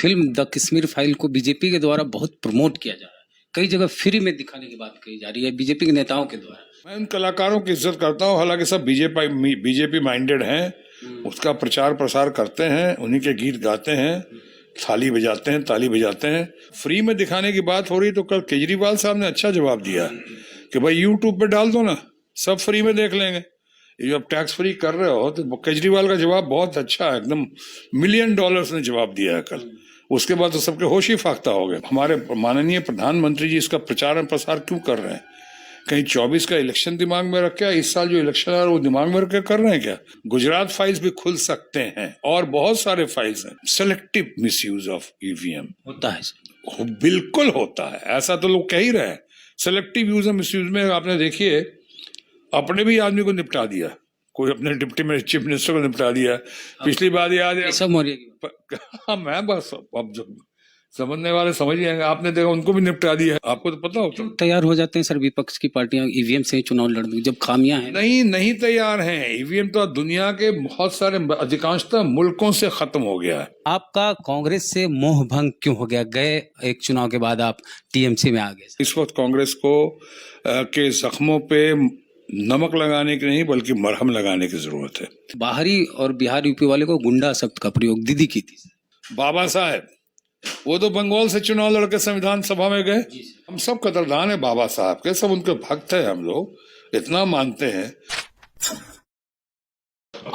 Film the Kashmir file को BJP के द्वारा बहुत प्रमोट किया जा रहा है, कई जगह फ्री में दिखाने की बात कही जा रही है बीजेपी के नेताओं के द्वारा। मैं उन कलाकारों की इज्जत करता हूँ, हालांकि सब बीजेपी माइंडेड हैं, उसका प्रचार प्रसार करते हैं, उन्हीं के गीत गाते हैं, थाली बजाते हैं, ताली बजाते हैं। फ्री में दिखाने की बात हो रही तो कल केजरीवाल साहब ने अच्छा जवाब दिया कि भाई यूट्यूब पे डाल दो ना, सब फ्री में देख लेंगे। ये जो आप टैक्स फ्री कर रहे हो, तो केजरीवाल का जवाब बहुत अच्छा है, एकदम $1 मिलियन ने जवाब दिया है कल। उसके बाद तो सबके होश ही फाख्ता हो गए। हमारे माननीय प्रधानमंत्री जी इसका प्रचार और प्रसार क्यों कर रहे हैं? कहीं 24 का इलेक्शन दिमाग में रख के, इस साल जो इलेक्शन है वो दिमाग में रख के कर रहे हैं क्या? गुजरात फाइल्स भी खुल सकते हैं और बहुत सारे फाइल्स हैं। सेलेक्टिव मिसयूज ऑफ ईवीएम होता है, बिल्कुल होता है, ऐसा तो लोग कह ही रहे हैं। सेलेक्टिव यूज और मिसयूज में आपने देखिए, अपने भी आदमी को निपटा दिया, कोई अपने डिप्टी चीफ मिनिस्टर को निपटा दिया। पिछली बार याद है सब मौर्य की हाँ, मैं बस अब जो समझने वाले समझ जाएंगे, आपने देखा उनको भी निपटा दिया। आपको तो पता हो तो तैयार हो जाते हैं सर विपक्ष की पार्टियां ईवीएम से ही चुनाव लड़ने, जब खामियां हैं। नहीं तैयार हैं। ईवीएम तो दुनिया के बहुत सारे अधिकांशतः मुल्कों से खत्म हो गया है। आपका कांग्रेस से मोह भंग क्यों हो गया? गए एक चुनाव के बाद आप टीएमसी में आ गए। इस वक्त कांग्रेस को के जख्मों पे नमक लगाने की नहीं बल्कि मरहम लगाने की जरूरत है। बाहरी और बिहार यूपी वाले को गुंडा शब्द का प्रयोग दीदी की थी। बाबा साहब वो तो बंगाल से चुनाव लड़के संविधान सभा में गए। हम सब कदरदान है बाबा साहब के, सब उनके भक्त है, हम लोग इतना मानते हैं।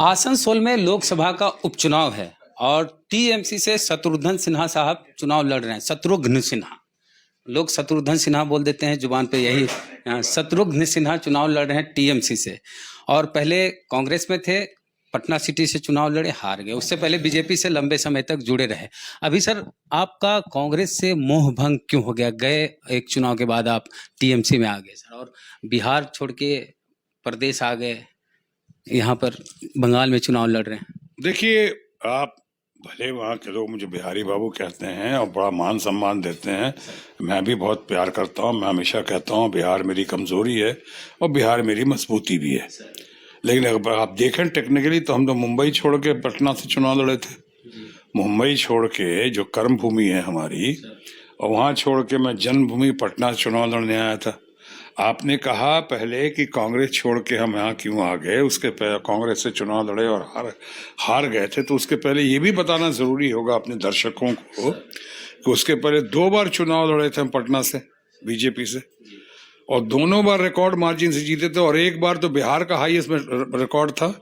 आसनसोल में लोकसभा का उपचुनाव है और टीएमसी से शत्रुघ्न सिन्हा साहब चुनाव लड़ रहे हैं। शत्रुघ्न सिन्हा, लोग शत्रुघ्न सिन्हा बोल देते हैं जुबान पे, यही शत्रुघ्न सिन्हा चुनाव लड़ रहे हैं टीएमसी से। और पहले कांग्रेस में थे, पटना सिटी से चुनाव लड़े, हार गए। उससे पहले बीजेपी से लंबे समय तक जुड़े रहे। अभी सर आपका कांग्रेस से मोह भंग क्यों हो गया? गए एक चुनाव के बाद आप टीएमसी में आ गए सर, और बिहार छोड़ के प्रदेश आ गए, यहाँ पर बंगाल में चुनाव लड़ रहे हैं। देखिए, आप भले वहाँ के लोग मुझे बिहारी बाबू कहते हैं और बड़ा मान सम्मान देते हैं, मैं भी बहुत प्यार करता हूँ। मैं हमेशा कहता हूँ बिहार मेरी कमजोरी है और बिहार मेरी मजबूती भी है। लेकिन अगर आप देखें टेक्निकली तो हम तो मुंबई छोड़ के पटना से चुनाव लड़े थे। मुंबई छोड़ के जो कर्म भूमि है हमारी, और वहाँ छोड़ के मैं जन्मभूमि पटना से चुनाव लड़ने आया था। आपने कहा पहले कि कांग्रेस छोड़ के हम यहाँ क्यों आ गए, उसके पहले कांग्रेस से चुनाव लड़े और हार गए थे, तो उसके पहले ये भी बताना जरूरी होगा अपने दर्शकों को कि उसके पहले 2 बार चुनाव लड़े थे हम पटना से बीजेपी से, और दोनों बार रिकॉर्ड मार्जिन से जीते थे। और एक बार तो बिहार का हाईएस्ट रिकॉर्ड था,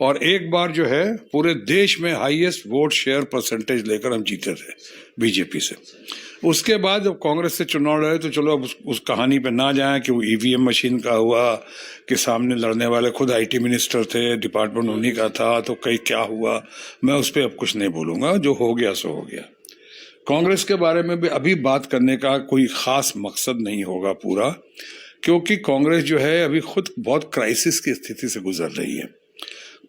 और एक बार जो है पूरे देश में हाईएस्ट वोट शेयर परसेंटेज लेकर हम जीते थे बीजेपी से। उसके बाद जब कांग्रेस से चुनाव लड़े तो चलो अब उस कहानी पे ना जाएं कि वो ईवीएम मशीन का हुआ कि सामने लड़ने वाले खुद आईटी मिनिस्टर थे, डिपार्टमेंट उन्हीं का था, तो कहीं क्या हुआ, मैं उस पर अब कुछ नहीं बोलूंगा। जो हो गया सो हो गया। कांग्रेस के बारे में भी अभी बात करने का कोई खास मकसद नहीं होगा पूरा, क्योंकि कांग्रेस जो है अभी खुद बहुत क्राइसिस की स्थिति से गुजर रही है।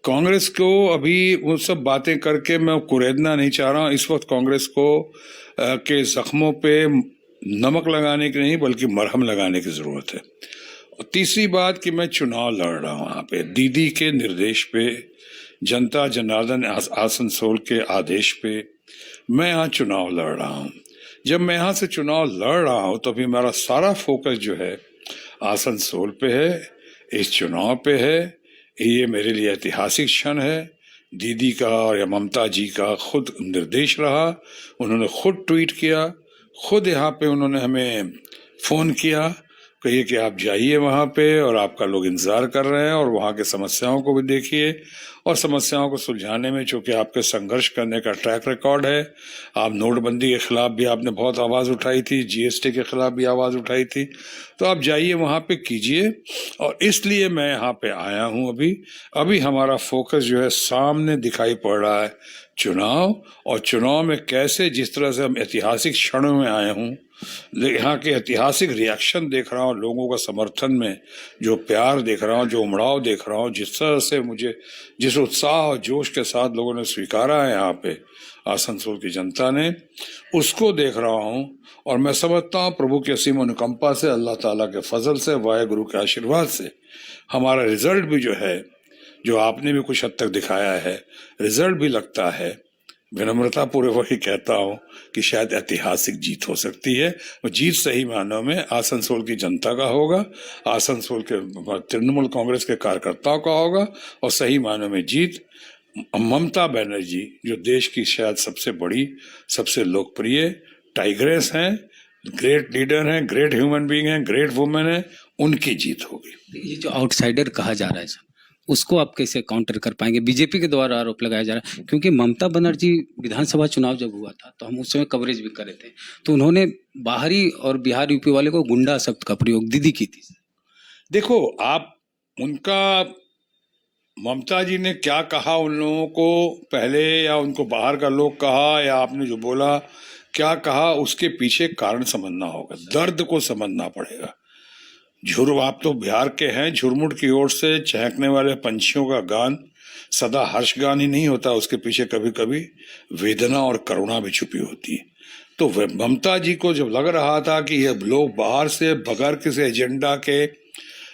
कांग्रेस को अभी वो सब बातें करके मैं कुरेदना नहीं चाह रहा हूँ। इस वक्त कांग्रेस को के जख्मों पे नमक लगाने की नहीं बल्कि मरहम लगाने की जरूरत है। और तीसरी बात कि मैं चुनाव लड़ रहा हूँ यहाँ पे दीदी के निर्देश पे, जनता जनार्दन आसनसोल के आदेश पे मैं यहाँ चुनाव लड़ रहा हूँ। जब मैं यहाँ से चुनाव लड़ रहा हूँ तो अभी मेरा सारा फोकस जो है आसनसोल पे है, इस चुनाव पे है। ये मेरे लिए ऐतिहासिक क्षण है। दीदी का और या ममता जी का खुद निर्देश रहा, उन्होंने खुद ट्वीट किया, खुद यहाँ पे उन्होंने हमें फोन किया, कहिए कि आप जाइए वहाँ पे और आपका लोग इंतजार कर रहे हैं, और वहाँ के समस्याओं को भी देखिए, और समस्याओं को सुलझाने में चूंकि आपके संघर्ष करने का ट्रैक रिकॉर्ड है। आप नोटबंदी के खिलाफ भी आपने बहुत आवाज उठाई थी, जीएसटी के खिलाफ भी आवाज उठाई थी, तो आप जाइए वहाँ पे कीजिए। और इसलिए मैं यहाँ पे आया हूँ। अभी हमारा फोकस जो है सामने दिखाई पड़ रहा है चुनाव, और चुनाव में कैसे जिस तरह से हम ऐतिहासिक क्षणों में आए हूँ, यहाँ के ऐतिहासिक रिएक्शन देख रहा हूँ, लोगों का समर्थन में जो प्यार देख रहा हूँ, जो उमड़ाव देख रहा हूँ, जिस तरह से मुझे जिस उत्साह और जोश के साथ लोगों ने स्वीकारा है यहाँ पे आसनसोल की जनता ने, उसको देख रहा हूँ। और मैं समझता हूँ प्रभु की असीम अनुकंपा से, अल्लाह ताला के फजल से, वाहेगुरु के आशीर्वाद से हमारा रिजल्ट भी जो है, जो आपने भी कुछ हद तक दिखाया है, रिजल्ट भी लगता है विनम्रता पूर्वक वही कहता हूँ कि शायद ऐतिहासिक जीत हो सकती है। और जीत सही मायनों में आसनसोल की जनता का होगा, आसनसोल के तृणमूल कांग्रेस के कार्यकर्ताओं का होगा, और सही मायनों में जीत ममता बनर्जी जो देश की शायद सबसे बड़ी, सबसे लोकप्रिय टाइग्रेस हैं, ग्रेट लीडर हैं, ग्रेट ह्यूमन बीइंग हैं, ग्रेट वुमेन हैं, उनकी जीत होगी। ये जो आउटसाइडर कहा जा रहा है सर, उसको आप कैसे काउंटर कर पाएंगे? बीजेपी के द्वारा आरोप लगाया जा रहा है, क्योंकि ममता बनर्जी विधानसभा चुनाव जब हुआ था तो हम उस समय कवरेज भी कर रहे थे, तो उन्होंने बाहरी और बिहार यूपी वाले को गुंडा शब्द का प्रयोग दीदी की थी। देखो, आप उनका ममता जी ने क्या कहा उन लोगों को पहले, या उनको बाहर का लोग कहा, या आपने जो बोला क्या कहा, उसके पीछे कारण समझना होगा, दर्द को समझना पड़ेगा। आप तो बिहार के हैं, झुरमुट की ओर से चहकने वाले पंछियों का गान सदा हर्षगान ही नहीं होता, उसके पीछे कभी कभी वेदना और करुणा भी छुपी होती है। तो ममता जी को जब लग रहा था कि ये लोग बाहर से बगैर किसी एजेंडा के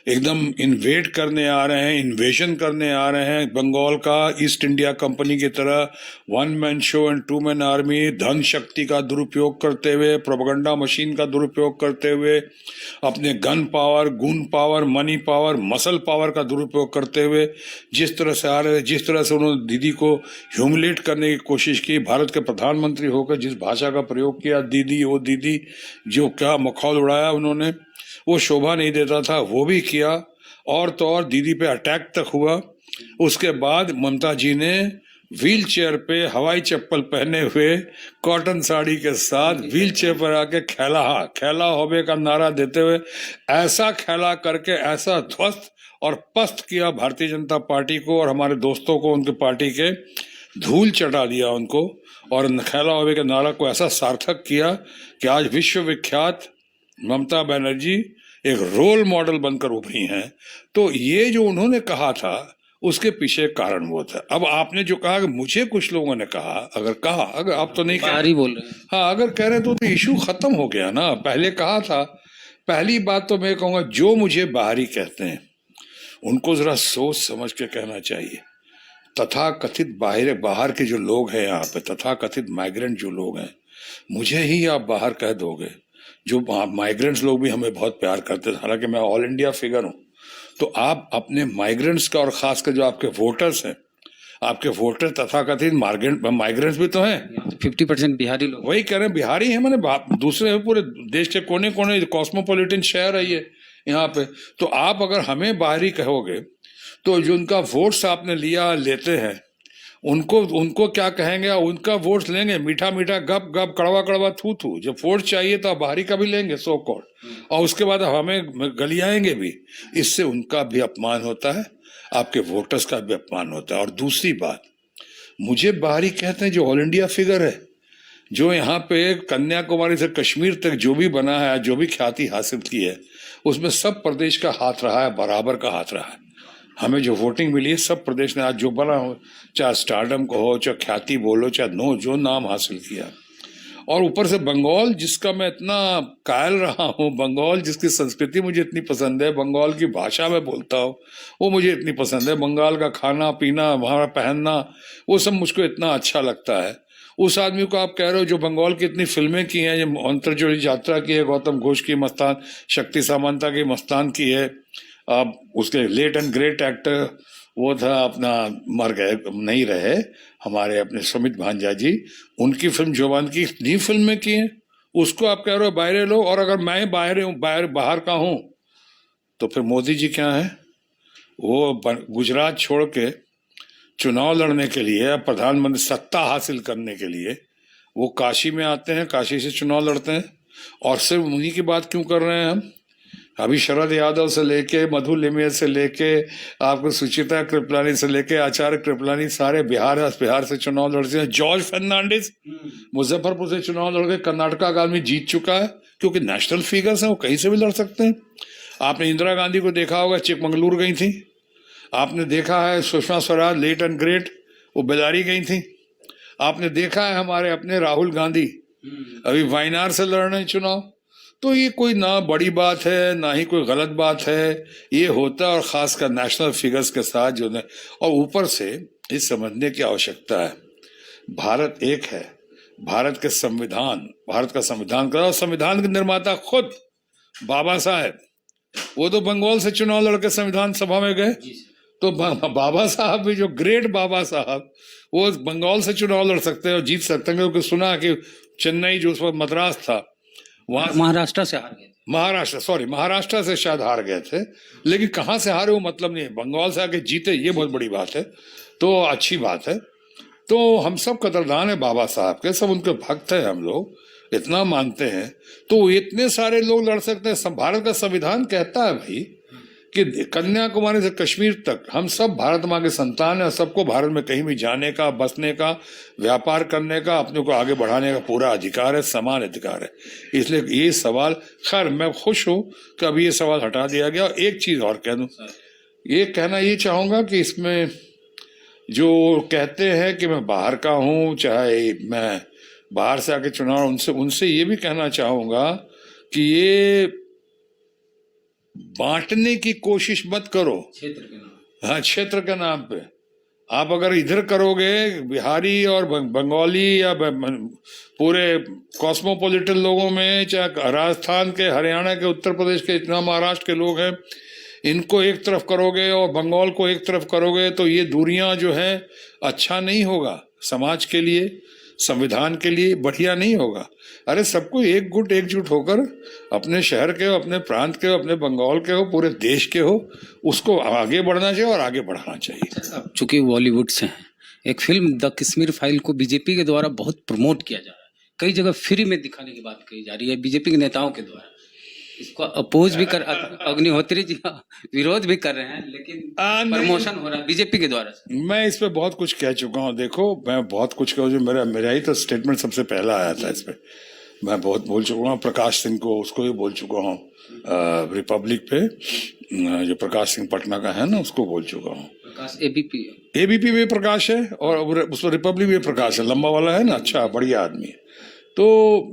एकदम इन्वेड करने आ रहे हैं, इन्वेजन करने आ रहे हैं, बंगाल का ईस्ट इंडिया कंपनी की तरह one man show and two man army, धन शक्ति का दुरुपयोग करते हुए, प्रोपेगेंडा मशीन का दुरुपयोग करते हुए, अपने gun power, goon power, money power, muscle power का दुरुपयोग करते हुए जिस तरह से आ रहे, जिस तरह से उन्होंने दीदी को ह्यूमिलेट करने की कोशिश की, भारत के प्रधानमंत्री होकर जिस भाषा का प्रयोग किया, दीदी ओ दीदी, जो क्या मखौल उड़ाया उन्होंने, वो शोभा नहीं देता था, वो भी किया। और तो और दीदी पे अटैक तक हुआ। उसके बाद ममता जी ने व्हील चेयर पे हवाई चप्पल पहने हुए कॉटन साड़ी के साथ व्हील चेयर पर आके खेला होबे का नारा देते हुए ऐसा खेला करके ऐसा ध्वस्त और पस्त किया भारतीय जनता पार्टी को और हमारे दोस्तों को, उनके पार्टी के धूल चटा दिया उनको, और खेला होबे के नारा को ऐसा सार्थक किया कि आज विश्वविख्यात ममता बनर्जी एक रोल मॉडल बनकर उभरी हैं। तो ये जो उन्होंने कहा था उसके पीछे कारण वो था। अब आपने जो कहा कि मुझे कुछ लोगों ने कहा, अगर आप तो नहीं कह बाहरी बोल रहे हैं, हाँ, अगर कह रहे तो इशू खत्म हो गया ना। पहले कहा था, पहली बात तो मैं कहूंगा जो मुझे बाहरी कहते हैं उनको जरा सोच समझ के कहना चाहिए। तथा कथित बाहर के जो लोग हैं यहाँ पे, तथा कथित माइग्रेंट जो लोग हैं, मुझे ही आप बाहर कह दोगे। जो माइग्रेंट्स लोग भी हमें बहुत प्यार करते हैं, हालांकि मैं ऑल इंडिया फिगर हूं, तो आप अपने माइग्रेंट्स का और खासकर जो आपके वोटर्स हैं, आपके वोटर तथाकथित माइग्रेंट्स भी तो हैं। 50% बिहारी लोग, वही कह रहे हैं, बिहारी हैं, मैंने दूसरे पूरे देश के कोने कोने कॉस्मोपॉलिटन शहर है ये यहाँ पे। तो आप अगर हमें बाहरी कहोगे तो जो उनका वोट्स आपने लिया, लेते हैं, उनको क्या कहेंगे? उनका वोट लेंगे, मीठा मीठा गप गप, कड़वा कड़वा थू थू। जब वोट चाहिए तो आप बाहरी का भी लेंगे सो कॉल्ड, और उसके बाद हमें गलियाएंगे भी। इससे उनका भी अपमान होता है, आपके वोटर्स का भी अपमान होता है। और दूसरी बात, मुझे बाहरी कहते हैं जो ऑल इंडिया फिगर है, जो यहाँ पे कन्याकुमारी से कश्मीर तक जो भी बना है, जो भी ख्याति हासिल की है, उसमें सब प्रदेश का हाथ रहा है, बराबर का हाथ रहा है। हमें जो वोटिंग मिली है सब प्रदेश ने आज जो बना हो, चाहे स्टारडम को हो, चाहे ख्याति बोलो, चाहे जो नाम हासिल किया। और ऊपर से बंगाल, जिसका मैं इतना कायल रहा हूँ, बंगाल जिसकी संस्कृति मुझे इतनी पसंद है, बंगाल की भाषा में बोलता हूँ, वो मुझे इतनी पसंद है, बंगाल का खाना पीना, वहाँ पहनना, वो सब मुझको इतना अच्छा लगता है। उस आदमी को आप कह रहे हो जो बंगाल की इतनी फिल्में की हैं, जो अंतरजोड़ी यात्रा की है, गौतम घोष की मस्तान, शक्ति सामंता की मस्तान की है, अब उसके लेट एंड ग्रेट एक्टर वो था, अपना मर गए, नहीं रहे, हमारे अपने सुमित भांजा जी, उनकी फिल्म जवान की इतनी फिल्में की हैं, उसको आप कह रहे हो बाहर लोग। और अगर मैं बाहर का हूं तो फिर मोदी जी क्या है? वो गुजरात छोड़ के चुनाव लड़ने के लिए, प्रधानमंत्री सत्ता हासिल करने के लिए वो काशी में आते हैं, काशी से चुनाव लड़ते हैं। और सिर्फ उन्हीं की बात क्यों कर रहे हैं हम? अभी शरद यादव से लेके, मधु लिमेर से लेके, आपको सुचिता कृपलानी से लेके आचार्य कृपलानी, सारे बिहार से चुनाव लड़ते हैं। जॉर्ज फर्नांडिस मुजफ्फरपुर से चुनाव लड़ के कर्नाटका का आदमी जीत चुका है, क्योंकि नेशनल फिगर्स हैं, वो कहीं से भी लड़ सकते हैं। आपने इंदिरा गांधी को देखा होगा, चिकमंगलूर गई थी। आपने देखा है Sushma Swaraj, late and great, वो बेलारी गई थी। आपने देखा है हमारे अपने राहुल गांधी अभी वायनाड से लड़ रहे हैं चुनाव। तो ये कोई ना बड़ी बात है, ना ही कोई गलत बात है, ये होता है। और खासकर नेशनल फिगर्स के साथ जो है, और ऊपर से ये समझने की आवश्यकता है, भारत एक है, भारत का संविधान का, और संविधान के निर्माता खुद बाबा साहेब, वो तो बंगाल से चुनाव लड़के संविधान सभा में गए। तो बाबा साहब भी, जो ग्रेट बाबा साहब, वो बंगाल से चुनाव लड़ सकते हैं और जीत सकते हैं, क्योंकि सुना कि चेन्नई जो उस वक्त मद्रास था, वहां महाराष्ट्र से हार गए। महाराष्ट्र से शायद हार गए थे, लेकिन कहाँ से हारे वो मतलब नहीं है, बंगाल से आके जीते, ये बहुत बड़ी बात है। तो अच्छी बात है। तो हम सब कदरदान है बाबा साहब के, सब उनके भक्त हैं, हम लोग इतना मानते हैं। तो इतने सारे लोग लड़ सकते हैं। भारत का संविधान कहता है भाई कि कन्याकुमारी से कश्मीर तक हम सब भारत माँ के संतान है, सबको भारत में कहीं भी जाने का, बसने का, व्यापार करने का, अपने को आगे बढ़ाने का पूरा अधिकार है, समान अधिकार है। इसलिए ये सवाल, खैर मैं खुश हूं कि अभी ये सवाल हटा दिया गया। एक चीज और कह दूं, ये कहना ये चाहूंगा कि इसमें जो कहते हैं कि मैं बाहर का हूं, चाहे मैं बाहर से आके चुनाव, उनसे ये भी कहना चाहूंगा कि ये बांटने की कोशिश मत करो क्षेत्र के नाम। हाँ, क्षेत्र के नाम पे। आप अगर इधर करोगे, बिहारी और बंगाली या पूरे कॉस्मोपॉलिटन लोगों में, चाहे राजस्थान के, हरियाणा के, उत्तर प्रदेश के, इतना महाराष्ट्र के लोग हैं, इनको एक तरफ करोगे और बंगाल को एक तरफ करोगे, तो ये दूरियां जो है अच्छा नहीं होगा, समाज के लिए, संविधान के लिए बढ़िया नहीं होगा। अरे सबको एकजुट होकर अपने शहर के हो, अपने प्रांत के हो, अपने बंगाल के हो, पूरे देश के हो, उसको आगे बढ़ना चाहिए और आगे बढ़ाना चाहिए। अब चूंकि बॉलीवुड से हैं, एक फिल्म द कश्मीर फाइल को बीजेपी के द्वारा बहुत प्रमोट किया जा रहा है, कई जगह फ्री में दिखाने की बात कही जा रही है बीजेपी के नेताओं के द्वारा। इसको अपोज भी कर, अग्निहोत्री जी विरोध भी कर रहे हैं, लेकिन प्रमोशन हो रहा है बीजेपी के द्वारा। मैं इस पे बहुत कुछ कह चुका हूँ। देखो, मैं बहुत कुछ कहूँ, जो मेरा ही तो स्टेटमेंट सबसे पहला आया था इस पे। मैं बहुत बोल चुका हूँ, प्रकाश सिंह को, उसको भी बोल चुका हूँ, रिपब्लिक पे जो प्रकाश सिंह पटना का है ना, उसको बोल चुका हूँ। प्रकाश एबीपी भी प्रकाश है, और उस पर रिपब्लिक भी प्रकाश है, लंबा वाला है ना, अच्छा बढ़िया आदमी है। तो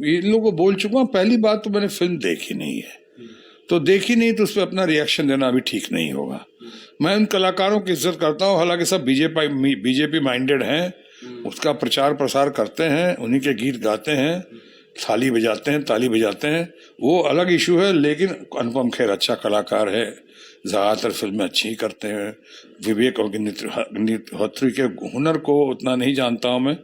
इन लोगों को बोल चुका हूँ। पहली बात तो मैंने फिल्म देखी नहीं है, तो देखी नहीं तो उस पर अपना रिएक्शन देना अभी ठीक नहीं होगा। मैं उन कलाकारों की इज्जत करता हूँ, हालांकि सब बीजेपी माइंडेड हैं, उसका प्रचार प्रसार करते हैं, उन्हीं के गीत गाते हैं, थाली बजाते हैं, ताली बजाते हैं, वो अलग इशू है। लेकिन अनुपम खेर अच्छा कलाकार है, ज़्यादातर फिल्में अच्छी करते हैं। विवेक अग्निहोत्री के हुनर को उतना नहीं जानता हूँ मैं,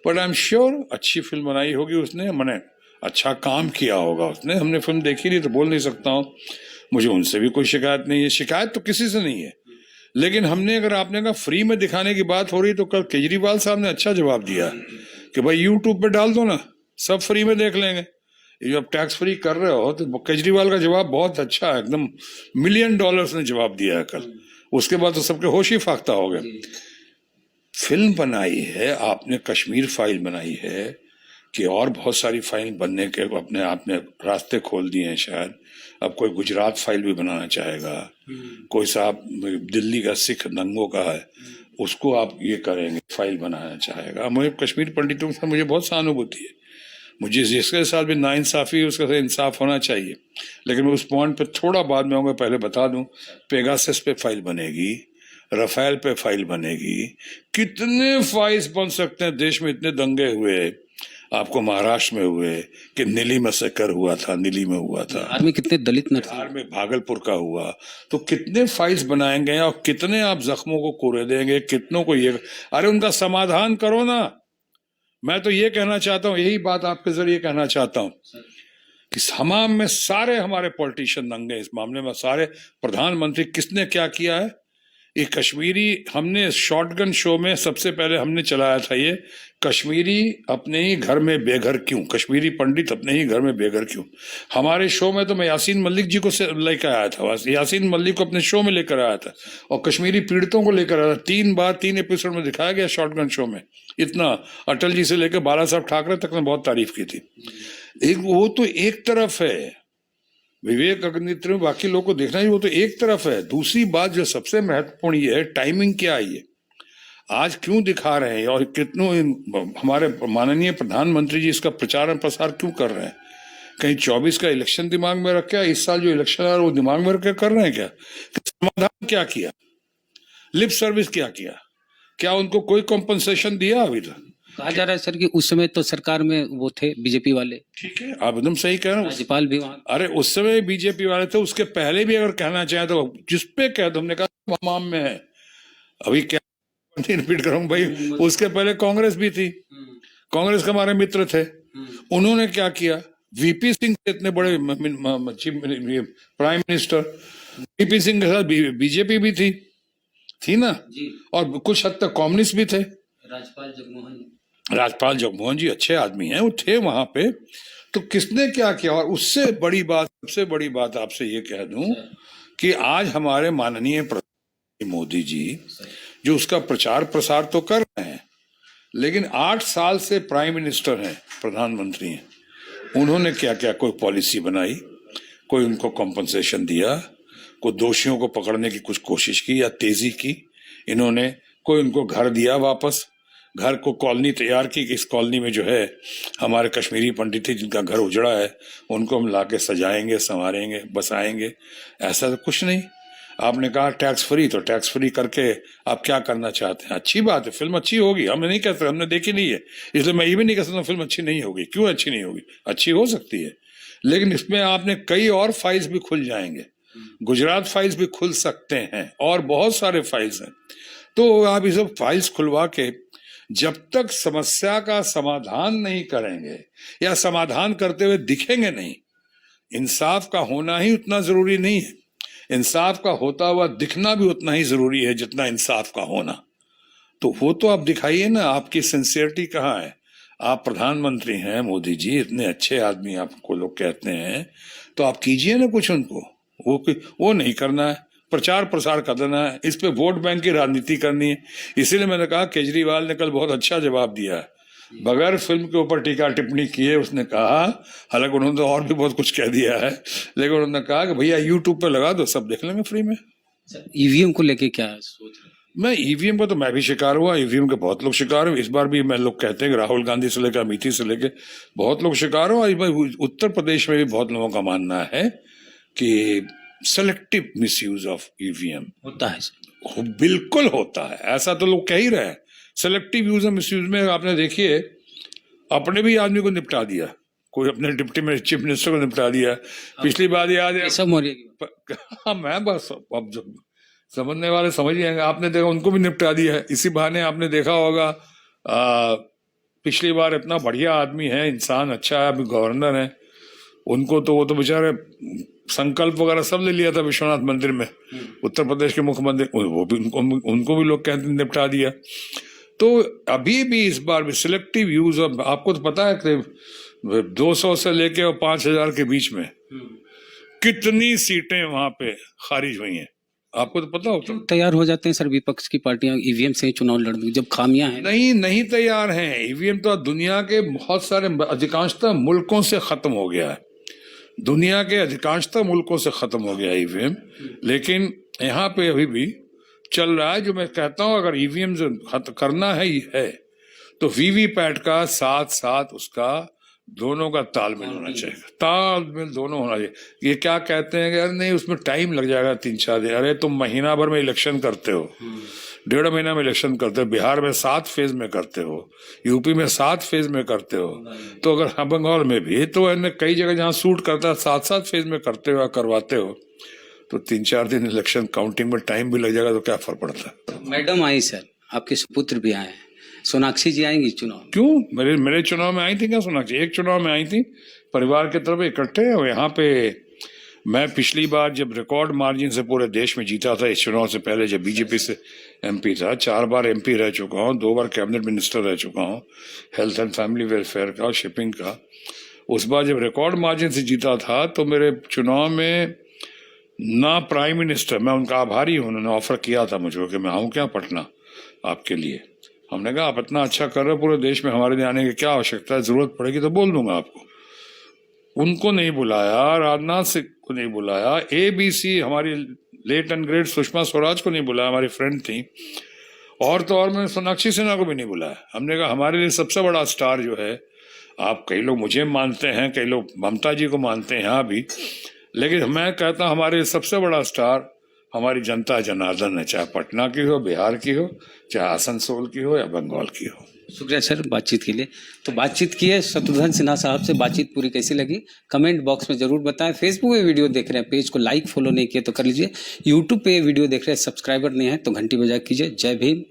बट आई एम श्योर अच्छी फिल्म बनाई होगी उसने, मैंने अच्छा काम किया होगा उसने। हमने फिल्म देखी नहीं तो बोल नहीं सकता हूँ, मुझे उनसे भी कोई शिकायत नहीं है, शिकायत तो किसी से नहीं है। लेकिन हमने, अगर आपने कहा फ्री में दिखाने की बात हो रही, तो कल केजरीवाल साहब ने अच्छा जवाब दिया कि भाई यूट्यूब पे डाल दो ना, सब फ्री में देख लेंगे। ये जब टैक्स फ्री कर रहे हो, तो केजरीवाल का जवाब बहुत अच्छा है, एकदम $1 मिलियन ने जवाब दिया है कल। उसके बाद तो सबके होश ही फाख्ता हो गए। फिल्म बनाई है आपने, कश्मीर फाइल बनाई है, कि और बहुत सारी फाइल बनने के अपने आपने रास्ते खोल दिए हैं शायद। अब कोई गुजरात फाइल भी बनाना चाहेगा, कोई साहब दिल्ली का सिख दंगों का है, उसको आप ये करेंगे, फाइल बनाना चाहेगा। मुझे कश्मीर पंडितों के साथ मुझे बहुत सहानुभूति है, मुझे जिसके साथ भी नाइंसाफी, उसके साथ इंसाफ होना चाहिए। लेकिन मैं उस पॉइंट पे थोड़ा बाद में आऊँगा, पहले बता दूं, पेगासस पे फाइल बनेगी, राफेल पे फाइल बनेगी, कितने फाइल्स बन सकते हैं। देश में इतने दंगे हुए, आपको महाराष्ट्र में हुए कि नीली मैसेकर हुआ था, नीली में हुआ था, बिहार में कितने दलित बिहार में भागलपुर का हुआ, तो कितने फाइल्स बनाएंगे और कितने आप जख्मों को कोरे देंगे, कितनों को ये, अरे उनका समाधान करो ना। मैं तो ये कहना चाहता हूँ, यही बात आपके जरिए कहना चाहता हूँ कि हमाम में सारे हमारे पॉलिटिशियन दंगे इस मामले में, सारे प्रधानमंत्री, किसने क्या किया है। ये कश्मीरी, हमने शॉटगन शो में सबसे पहले हमने चलाया था ये, कश्मीरी अपने ही घर में बेघर क्यों, कश्मीरी पंडित अपने ही घर में बेघर क्यों। हमारे शो में तो मैं यासीन मलिक जी को लेकर आया था, यासीन मलिक को अपने शो में लेकर आया था, और कश्मीरी पीड़ितों को लेकर आया था। 3 बार 3 एपिसोड में दिखाया गया शॉटगन शो में। इतना अटल जी से लेकर बाला साहब ठाकरे तक ने बहुत तारीफ की थी। एक वो तो एक तरफ है, विवेक अग्निहोत्री, बाकी लोग को देखना ही, वो तो एक तरफ है। दूसरी बात जो सबसे महत्वपूर्ण ये है, टाइमिंग क्या है, ये आज क्यों दिखा रहे हैं और कितनों हमारे माननीय प्रधानमंत्री जी इसका प्रचार और प्रसार क्यों कर रहे हैं। कहीं 24 का इलेक्शन दिमाग में रख के, इस साल जो इलेक्शन आ रहा है वो दिमाग में रख के कर रहे हैं क्या। समाधान क्या किया, लिप सर्विस क्या किया, क्या उनको कोई कॉम्पनसेशन दिया अभी तक। कहा जा रहा है सर कि उस समय तो सरकार में वो थे बीजेपी वाले, ठीक है, आप एकदम सही कह रहे हो। राज्यपाल भी वहाँ। अरे उस समय बीजेपी वाले थे, उसके पहले भी अगर कहना चाहे तो जिस पे कह दो, हमने कहा हमाम में है। अभी क्या रिपीट करूं भाई, उसके पहले कांग्रेस भी थी, कांग्रेस के हमारे मित्र थे। उन्होंने क्या किया, वीपी सिंह से इतने बड़े प्राइम मिनिस्टर, वीपी सिंह के साथ बीजेपी भी थी ना, और कुछ हद तक कम्युनिस्ट भी थे। राजपाल जगमोहन जी अच्छे आदमी हैं, वो थे वहां पे। तो किसने क्या किया, और उससे बड़ी बात, सबसे बड़ी बात आपसे ये कह दूं कि आज हमारे माननीय प्रधानमंत्री मोदी जी जो उसका प्रचार प्रसार तो कर रहे हैं, लेकिन 8 साल से प्राइम मिनिस्टर हैं, प्रधानमंत्री हैं। उन्होंने क्या क्या कोई पॉलिसी बनाई, कोई उनको कॉम्पनसेशन दिया, कोई दोषियों को पकड़ने की कुछ कोशिश की या तेजी की इन्होंने, कोई उनको घर दिया वापस, घर को कॉलोनी तैयार की कि इस कॉलोनी में जो है हमारे कश्मीरी पंडित थे जिनका घर उजड़ा है, उनको हम लाके सजाएंगे, संवारेंगे, बसाएंगे। ऐसा तो कुछ नहीं। आपने कहा टैक्स फ्री, तो टैक्स फ्री करके आप क्या करना चाहते हैं? अच्छी बात है, फिल्म अच्छी होगी, हम नहीं कहते, हमने देखी नहीं है, इसलिए मैं ये भी नहीं कह सकता फिल्म अच्छी नहीं होगी। क्यों अच्छी नहीं होगी? अच्छी हो सकती है, लेकिन इसमें आपने कई और फाइल्स भी खुल जाएंगे, गुजरात फाइल्स भी खुल सकते हैं, और बहुत सारे फाइल्स हैं। तो आप ये सब फाइल्स खुलवा के जब तक समस्या का समाधान नहीं करेंगे या समाधान करते हुए दिखेंगे नहीं, इंसाफ का होना ही उतना जरूरी नहीं है, इंसाफ का होता हुआ दिखना भी उतना ही जरूरी है जितना इंसाफ का होना। तो वो तो आप दिखाइए ना, आपकी सिंसियरिटी कहाँ है? आप प्रधानमंत्री हैं मोदी जी, इतने अच्छे आदमी आपको लोग कहते हैं, तो आप कीजिए ना कुछ उनको। वो नहीं करना है, प्रचार प्रसार कर देना है, इस पे वोट बैंक की राजनीति करनी है। इसीलिए मैंने कहा केजरीवाल ने कल बहुत अच्छा जवाब दिया है, बगैर फिल्म के ऊपर टीका टिप्पणी किए उसने कहा, हालांकि उन्होंने तो और भी बहुत कुछ कह दिया है, लेकिन उन्होंने कहा कि भैया यूट्यूब पे लगा दो, सब देख लेंगे फ्री में। ईवीएम को लेके क्या सोच रहे हैं? मैं ईवीएम का तो मैं भी शिकार हुआ, ईवीएम के बहुत लोग शिकार हुए। इस बार भी मैं लोग कहते हैं कि राहुल गांधी से लेकर अमेठी से लेकर बहुत लोग शिकार हुआ। उत्तर प्रदेश में भी बहुत लोगों का मानना है कि सेलेक्टिव मिसयूज ऑफ ईवीएम होता है। बिल्कुल होता है, ऐसा तो लोग कह ही रहे हैं। सेलेक्टिव यूज और मिसयूज में आपने देखिए, अपने भी आदमी को निपटा दिया, कोई अपने डिप्टी चीफ मिनिस्टर को निपटा दिया। पिछली बार याद है सब मौर्य की हाँ, मैं बस अब जब समझने वाले समझ जाएंगे। आपने देखा उनको भी निपटा दिया है। इसी बहाने आपने देखा होगा पिछली बार इतना बढ़िया आदमी है, इंसान अच्छा है, अभी गवर्नर है, उनको तो वो तो बेचारे संकल्प वगैरह सब ले लिया था विश्वनाथ मंदिर में, उत्तर प्रदेश के मुख्यमंत्री, वो भी उनको भी लोग कहते निपटा दिया। तो अभी भी इस बार भी सिलेक्टिव यूज ऑफ, आपको तो पता है कि 200 से लेके और 5000 के बीच में कितनी सीटें वहां पे खारिज हुई हैं, आपको तो पता होता। तैयार हो जाते हैं सर विपक्ष की पार्टियां ईवीएम से चुनाव लड़ने, जब खामियां हैं। नहीं तैयार हैं। ईवीएम तो दुनिया के बहुत सारे अधिकांशतः मुल्कों से खत्म हो गया है, दुनिया के अधिकांशतः मुल्कों से खत्म हो गया ईवीएम, लेकिन यहाँ पे अभी भी चल रहा है। जो मैं कहता हूँ, अगर ईवीएम करना है तो वीवीपैट का साथ साथ उसका दोनों का तालमेल होना चाहिए, तालमेल दोनों होना चाहिए। ये क्या कहते हैं कि अरे नहीं उसमें टाइम लग जाएगा 3-4 दिन, अरे तुम महीना भर में इलेक्शन करते हो, 1.5 महीना में इलेक्शन करते हो, बिहार में 7 फेज में करते हो, यूपी में 7 फेज में करते हो, तो अगर बंगाल में भी तो कई जगह जहाँ सूट करता है 7-7 फेज में करते हो, करवाते हो, तो 3-4 दिन इलेक्शन काउंटिंग में टाइम भी लग जाएगा, तो क्या फर्क पड़ता है। मैडम आई सर, आपके सुपुत्र भी आए, सोनाक्षी जी आएंगी चुनाव? क्यों, मेरे चुनाव में आई थी क्या सोनाक्षी? एक चुनाव में आई थी, परिवार के तरफ इकट्ठे। और यहाँ पे मैं पिछली बार जब रिकॉर्ड मार्जिन से पूरे देश में जीता था, इस चुनाव से पहले जब बीजेपी से एमपी था, 4 बार एमपी रह चुका हूँ, 2 बार कैबिनेट मिनिस्टर रह चुका हूँ, हेल्थ एंड फैमिली वेलफेयर का, शिपिंग का। उस बार जब रिकॉर्ड मार्जिन से जीता था तो मेरे चुनाव में ना प्राइम मिनिस्टर, मैं उनका आभारी हूँ, उन्होंने ऑफर किया था मुझको कि मैं आऊँ क्या पटना आपके लिए। हमने कहा आप इतना अच्छा कर रहे हो पूरे देश में, हमारे लिए आने की क्या आवश्यकता है, जरूरत पड़ेगी तो बोल दूंगा आपको। उनको नहीं बुलाया, राजनाथ सिंह को नहीं बुलाया, ABC हमारी late and great Sushma Swaraj को नहीं बुलाया, हमारी फ्रेंड थी, और तो और मैंने सोनाक्षी सिन्हा को भी नहीं बुलाया। हमने कहा हमारे लिए सबसे बड़ा स्टार जो है, आप कई लोग मुझे मानते हैं, कई लोग ममता जी को मानते हैं यहाँ भी, लेकिन मैं कहता हूँ हमारे सबसे बड़ा स्टार हमारी जनता जनार्दन है, चाहे पटना की हो, बिहार की हो, चाहे आसनसोल की हो या बंगाल की हो। शुक्रिया सर बातचीत के लिए। तो बातचीत की है शत्रुघ्न सिन्हा साहब से, बातचीत पूरी कैसी लगी कमेंट बॉक्स में जरूर बताएं। फेसबुक पे वीडियो देख रहे हैं, पेज को लाइक फॉलो नहीं किया तो कर लीजिए। यूट्यूब पे वीडियो देख रहे हैं, सब्सक्राइबर नहीं है तो घंटी बजा कीजिए। जय भीम।